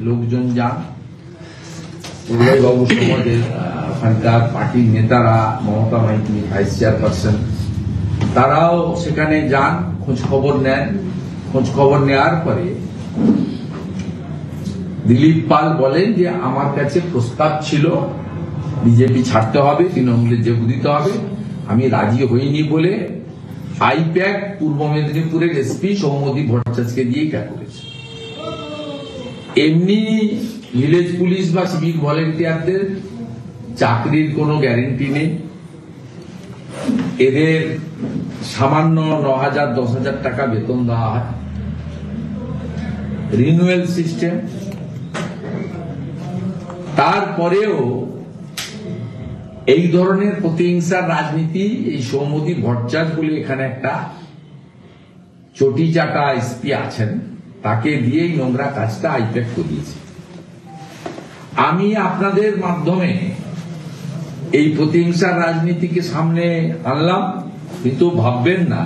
লোকজন যান, উদয়বাবু সমাজের ওখানকার পার্টির নেতারা, মমতা মাইতি ভাইস চেয়ারপারসন, তারাও সেখানে যান, খোঁজ খবর নেন। খোঁজ খবর নেওয়ার পরে দিলীপ পাল বলেন যে আমার কাছে প্রস্তাব ছিল বিজেপি ছাড়তে হবে, তৃণমূলে যোগ দিতে হবে, আমি রাজি হইনি বলে আইপ্যাক পূর্ব মেদিনীপুরের এসপি সৌম্যদীপ ভট্টাচার্যকে দিয়ে ক্যাক করেছে। এমনি ভিলেজ পুলিশ বা সিভিক ভলেন্টিয়ারদের চাকরির কোনো গ্যারেন্টি নেই। এদের সামান্য 9,000 10,000 টাকা বেতন দেওয়া হয়, রিনুয়াল সিস্টেম। তারপরেও এই ধরনের প্রতিহিংসার রাজনীতি, এই সৌম্যদীপ ভট্টাচার্য বলে এখানে একটা চটি চাটা এসপি আছেন, তাকে দিয়েই নোংরা কাজটা আইপ্যাক করিয়েছে। আমি আপনাদের মাধ্যমে এই প্রতিহিংসার রাজনীতিকে সামনে আনলাম, কিন্তু ভাববেন না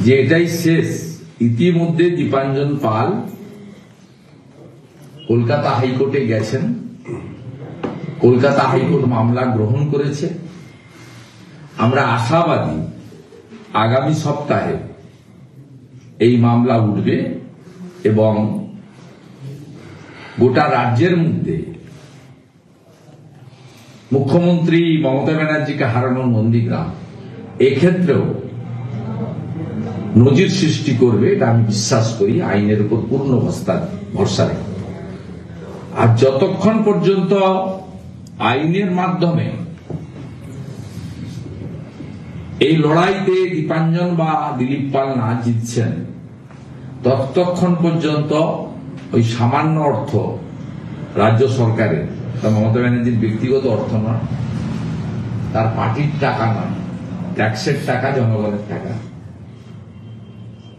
যে এটাই শেষ। ইতিমধ্যে দীপাঞ্জন পাল কলকাতা হাইকোর্টে গেছেন, কলকাতা হাইকোর্ট মামলা গ্রহণ করেছে। আমরা আশাবাদী আগামী সপ্তাহে এই মামলা উঠবে এবং গোটা রাজ্যের মধ্যে মুখ্যমন্ত্রী মমতা ব্যানার্জিকে হারানোর নন্দীগ্রাম এক্ষেত্রেও নজির সৃষ্টি করবে, এটা আমি বিশ্বাস করি, আইনের উপর পূর্ণ ভরসা রেখে। আর যতক্ষণ পর্যন্ত আইনের মাধ্যমে এই লড়াইতে দীপাঞ্জন বা দিলীপ পাল না জিতছেন, ততক্ষণ পর্যন্ত ওই সামান্য অর্থ রাজ্য সরকারের, মমতা ব্যানার্জির ব্যক্তিগত অর্থ নয়, তার পার্টির টাকা নয়, ট্যাক্সের টাকা, জনগণের টাকা,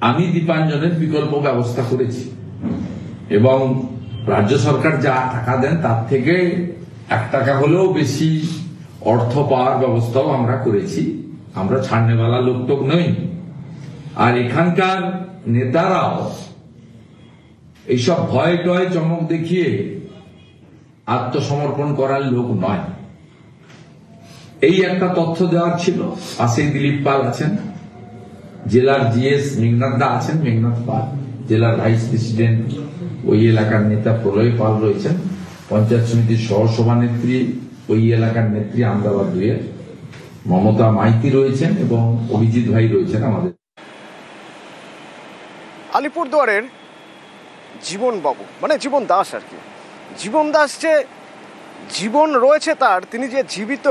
আমি দীপাঞ্জনের বিকল্প ব্যবস্থা করেছি এবং রাজ্য সরকার যা টাকা দেন তার থেকে 1 টাকা হলেও বেশি অর্থ পাওয়ার ব্যবস্থাও আমরা করেছি। আমরা ছাড়নেওয়ালা লোক তো নই। আর এখানকার নেতারাও এইসব ভয় টয় চমক দেখিয়ে আত্মসমর্পণ করার লোক নয়। এই একটা তথ্য দেওয়ার ছিল। পাশেই দিলীপ পাল আছেন, জেলার জিএস মেঘনাথ দা আছেন, মেঘনাথ পাল, জেলার ভাইস প্রেসিডেন্ট ওই এলাকার নেতা প্রলয় পাল রয়েছেন, পঞ্চায়েত সমিতির সহসভানেত্রী ওই এলাকার নেত্রী আমদাবাদ 2-এর মমতা মাইতি রয়েছেন এবং অভিজিৎ ভাই রয়েছেন আমাদের। আলিপুরদুয়ারের জীবন বাবু, মানে জীবন দাস আর কি, জীবন দাস যে জীবন রয়েছে তার, তিনি যে জীবিত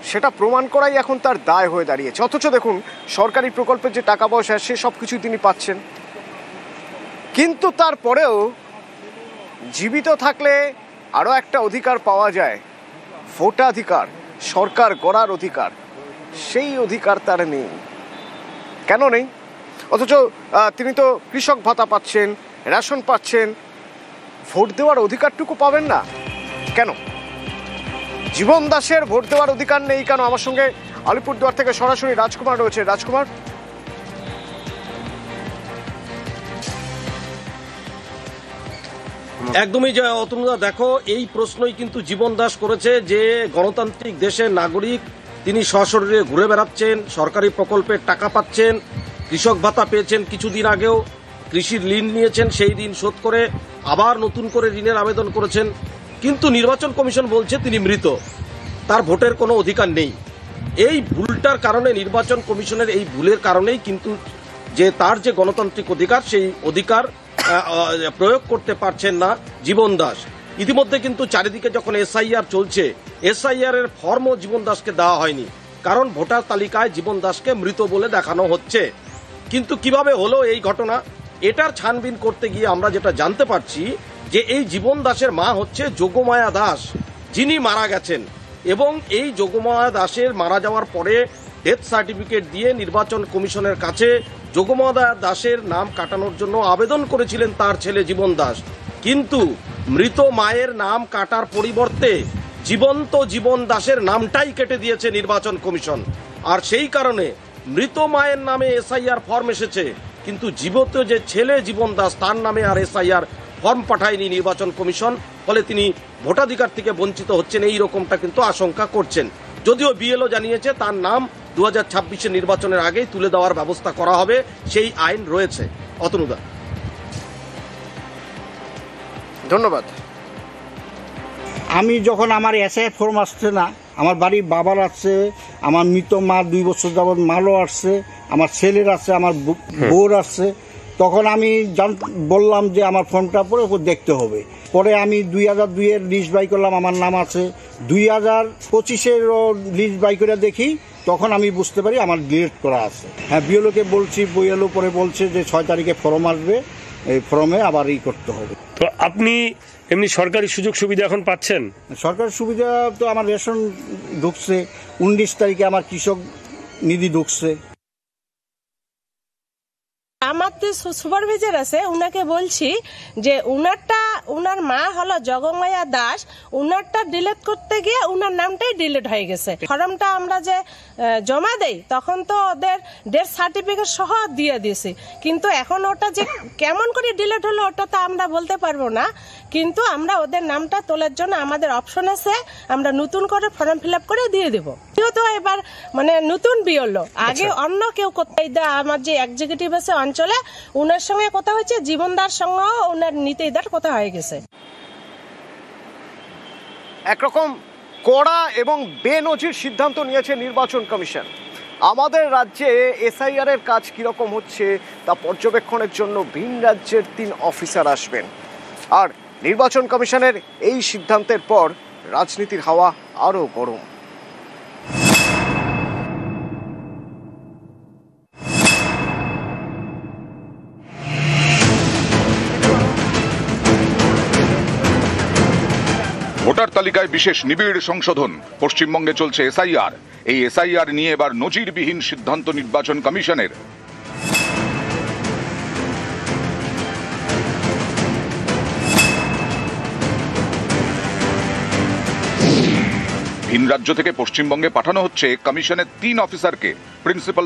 সেটা প্রমাণ করাই এখন তার দায় হয়ে দাঁড়িয়েছে। অথচ দেখুন সরকারি প্রকল্পের যে টাকা পয়সা সে সব কিছুই তিনি পাচ্ছেন, কিন্তু তারপরেও জীবিত থাকলে আরও একটা অধিকার পাওয়া যায়, ভোটাধিকার, সরকার গড়ার অধিকার। সেই অধিকার তার নেই। কেন নেই? অথচ তিনি তো কৃষক ভাতা পাচ্ছেন, রেশন পাচ্ছেন, ভোট দেওয়ার অধিকারটুকু পাবেন না কেন? জীবন দাসের ভোট দেওয়ার অধিকার নেই কেন? আমার সঙ্গে আলিপুরদুয়ার থেকে সরাসরি রাজকুমার রয়েছে। রাজকুমার, একদমই জয়। অতনুদা দেখো, এই প্রশ্নই কিন্তু জীবন দাস করেছে যে গণতান্ত্রিক দেশের নাগরিক, তিনি সশরীরে ঘুরে বেড়াচ্ছেন, সরকারি প্রকল্পের টাকা পাচ্ছেন, কৃষক ভাতা পেয়েছেন, কিছুদিন আগেও কৃষির ঋণ নিয়েছেন, সেই ঋণ শোধ করে আবার নতুন করে ঋণের আবেদন করেছেন, কিন্তু নির্বাচন কমিশন বলছে তিনি মৃত, তার ভোটের কোনো অধিকার নেই। এই ভুলটার কারণে, নির্বাচন কমিশনের এই ভুলের কারণেই কিন্তু যে তার যে গণতান্ত্রিক অধিকার, সেই অধিকার প্রয়োগ করতে পারছেন না জীবন দাস। ইতিমধ্যে কিন্তু চারিদিকে যখন এসআইআর চলছে, এসআইআর এর ফর্মও জীবন দাসকে দেওয়া হয়নি, কারণ ভোটার তালিকায় জীবন দাসকে মৃত বলে দেখানো হচ্ছে। কিন্তু কিভাবে হলো এই ঘটনা, এটার ছানবিন করতে গিয়ে আমরা যেটা জানতে পারছি যে এই জীবন দাসের মা হচ্ছে যোগমায়া দাস, যিনি মারা গেছেন, এবং এই যোগমায়া দাসের মারা যাওয়ার পরে ডেথ সার্টিফিকেট দিয়ে নির্বাচন কমিশনের কাছে যোগমায়া দাসের নাম কাটানোর জন্য আবেদন করেছিলেন তার ছেলে জীবন দাস। কিন্তু মৃত মায়ের নাম কাটার পরিবর্তে জীবন্ত জীবন দাসের নামটাই কেটে দিয়েছে নির্বাচন কমিশন। আর সেই কারণে মৃত মায়ের নামে এসআইআর ফর্ম এসেছে, কিন্তু জীবিত যে ছেলে জীবন দাস তার নামে আর SIR ফর্ম পাঠায়নি নির্বাচন কমিশন, ফলে তিনি ভোটাধিকার থেকে বঞ্চিত হচ্ছেন, এই রকমটা কিন্তু আশঙ্কা করছেন। যদিও BLO জানিয়েছে তার নাম 2026 নির্বাচনের আগেই তুলে দেওয়ার ব্যবস্থা করা হবে, সেই আইন রয়েছে। অতনুদা, ধন্যবাদ। আমি যখন আমার SIR ফর্ম আসছে না, আমার বাড়ির বাবার আসছে, আমার মৃত মা 2 বছর যাবৎ মালও আসছে, আমার ছেলের আসছে, আমার বউর আসছে, তখন আমি বললাম যে আমার ফর্মটা পরে ওপর দেখতে হবে। পরে আমি 2002-এর লিস্ট বাই করলাম, আমার নাম আছে। 2025-এর লিস্ট বাই করে দেখি, তখন আমি বুঝতে পারি আমার ডিলিট করা আছে। হ্যাঁ, BLOকে বলছি, BLO পরে বলছে যে 6 তারিখে ফর্ম আসবে, এই ফর্মে আবার করতে হবে। তো আপনি এমনি সরকারি সুযোগ সুবিধা এখন পাচ্ছেন? সরকারি সুবিধা তো আমার রেশন ঢুকছে, 19 তারিখে আমার কৃষক নিধি ঢুকছে। আমার যে সুপারভাইজার আছে উনাকে বলছি যে উনার মা হলো জগমায়া দাস, উনারটা ডিলিট করতে গিয়ে উনার নামটাই ডিলিট হয়ে গেছে। ফর্মটা আমরা যে জমা দেই তখন তো ওদের ডেথ সার্টিফিকেট সহ দিয়ে দিয়েছি, কিন্তু এখন ওটা যে কেমন করে ডিলিট হলো ওটা তো আমরা বলতে পারবো না, কিন্তু আমরা ওদের নামটা তোলার জন্য আমাদের অপশন আছে, আমরা নতুন করে ফর্ম ফিল আপ করে দিয়ে দেবো। তো এবার মানে নতুন BLO, আগে অন্য কেউ করতে, আমার যে এক্সিকিউটিভ আছে অঞ্চলে উনার সঙ্গে কথা হয়েছে, জীবনদার সঙ্গে উনার নীতিদার কথা হয়ে গেছে। একরকম কড়া এবং বেনজির সিদ্ধান্ত নিয়েছে নির্বাচন কমিশন। আমাদের রাজ্যে SIR এর কাজ কিরকম হচ্ছে তা পর্যবেক্ষণের জন্য ভিন রাজ্যের 3 অফিসার আসবেন। আর নির্বাচন কমিশনের এই সিদ্ধান্তের পর রাজনীতির হাওয়া আরও গরম। ভোটার তালিকায় বিশেষ নিবিড় সংশোধন, পশ্চিমবঙ্গে চলছে SIR। এই SIR নিয়ে এবার নজিরবিহীন সিদ্ধান্ত নির্বাচন কমিশনের। ভিন রাজ্য থেকে পশ্চিমবঙ্গে পাঠানো হচ্ছে কমিশনের 3 অফিসারকে। প্রিন্সিপাল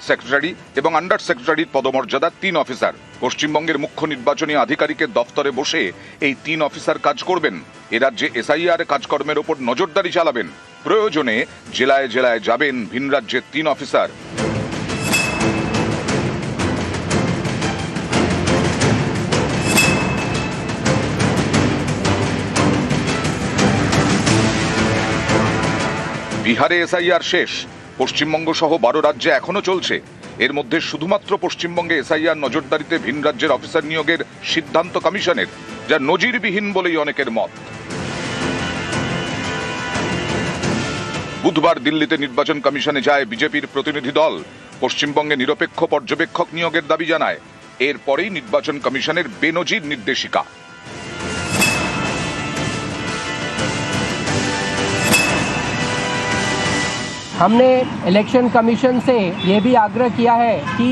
সেক্রেটারি এবং আন্ডার সেক্রেটারির পদমর্যাদার 3 অফিসার পশ্চিমবঙ্গের মুখ্য নির্বাচনী আধিকারিকের দফতরে বসে এই 3 অফিসার কাজ করবেন। এ রাজ্যে SIR কাজকর্মের ওপর নজরদারি চালাবেন। প্রয়োজনে জেলায় জেলায় যাবেন ভিন রাজ্যের 3 অফিসার। বিহারে SIR শেষ, পশ্চিমবঙ্গ সহ 12 রাজ্যে এখনো চলছে। এর মধ্যে শুধুমাত্র পশ্চিমবঙ্গে SIR নজরদারিতে ভিন রাজ্যের অফিসার নিয়োগের সিদ্ধান্ত কমিশনের, যা নজিরবিহীন বলেই অনেকের মত। বুধবার দিল্লিতে নির্বাচন কমিশনে যায় বিজেপির প্রতিনিধি দল। পশ্চিমবঙ্গে নিরপেক্ষ পর্যবেক্ষক নিয়োগের দাবি জানায়। এরপরেই নির্বাচন কমিশনের বেনজির নির্দেশিকা। हमने इलेक्शन कमीशन से ये भी आग्रह किया है कि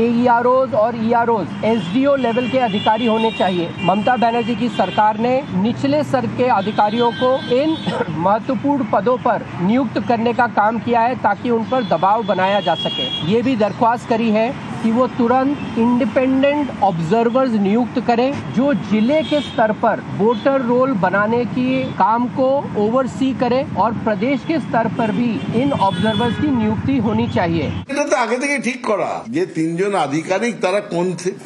AEROs और EROs SDO लेवल के अधिकारी होने चाहिए। ममता बनर्जी की सरकार ने निचले स्तर के अधिकारियों को इन महत्वपूर्ण पदों पर नियुक्त करने का काम किया है ताकि उन पर दबाव बनाया जा सके। ये भी दरख्वास्त करी है कि वो तुरंत इंडिपेंडेंट ऑब्जर्वर्स नियुक्त करें जो जिले के स्तर पर वोटर रोल बनाने की काम को ओवरसी करें और प्रदेश के स्तर पर भी इन ऑब्जर्वर्स की नियुक्ति होनी चाहिए। এটা তো আগে থেকে ঠিক করা যে 3 জন আধিকারিক তারা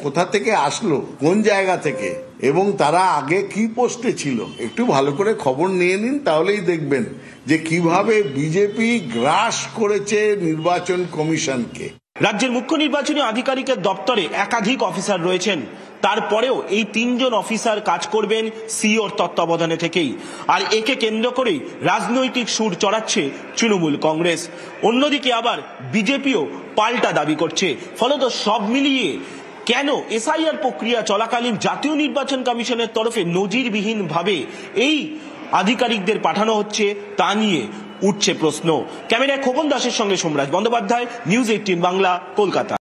কোথা থেকে আসলো, কোন জায়গা থেকে, এবং তারা আগে কি পোস্টে ছিল। একটু ভালো করে খবর নিয়ে নিন, তাহলেই দেখবেন যে কিভাবে বিজেপি গ্রাস করেছে নির্বাচন কমিশনকে। রাজ্যের মুখ্য নির্বাচনী আধিকারিকের দপ্তরে একাধিক অফিসার রয়েছেন, তারপরেও এই 3 জন অফিসার কাজ করবেন সিওর তত্ত্বাবধানে থেকেই। আর একে কেন্দ্র করেই রাজনৈতিক সুর চড়াচ্ছে তৃণমূল কংগ্রেস। অন্যদিকে আবার বিজেপিও পাল্টা দাবি করছে। ফলত সব মিলিয়ে কেন SIR প্রক্রিয়া চলাকালীন জাতীয় নির্বাচন কমিশনের তরফে নজিরবিহীনভাবে এই আধিকারিকদের পাঠানো হচ্ছে তা নিয়ে উঠছে প্রশ্ন। ক্যামেরায় খোকন দাসের সঙ্গে সোমরাজ বন্দ্যোপাধ্যায়, নিউজ 18 বাংলা, কলকাতা।